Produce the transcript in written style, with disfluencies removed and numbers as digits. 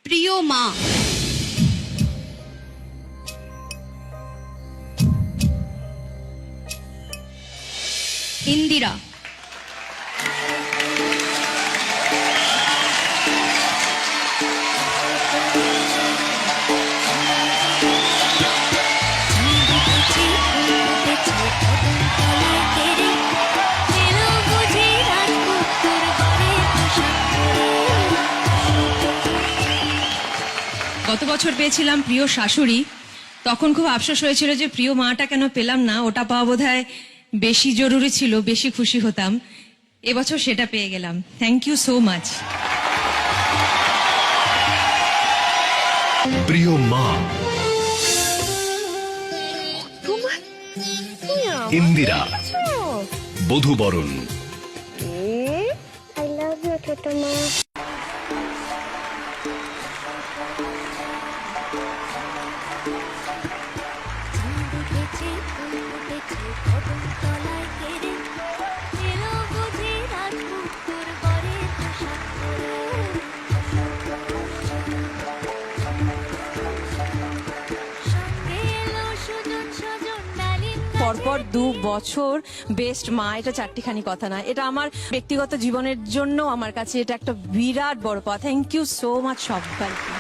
প্রিয় মা। ইন্দিরা। গত বছর পেয়েছিলাম প্রিয় শাশুড়ি, তখন খুব আফসোস হয়েছিল যে প্রিয় মাটা কেন পেলাম না, ওটা পাওয়া বোধহয় বেশি জরুরি ছিল, বেশি খুশি হতাম। এবছর সেটা পেয়ে গেলাম। Thank you so much. প্রিয় মা ইন্দিরা, বধূবরণ। I love you, ছোট মা। পরপর 2 বছর বেস্ট মা, এটা চারটিখানি কথা না, এটা আমার ব্যক্তিগত জীবনের জন্য আমার কাছে এটা একটা বিরাট বড় পাওয়া। থ্যাংক ইউ সো মাচ সবাইকে।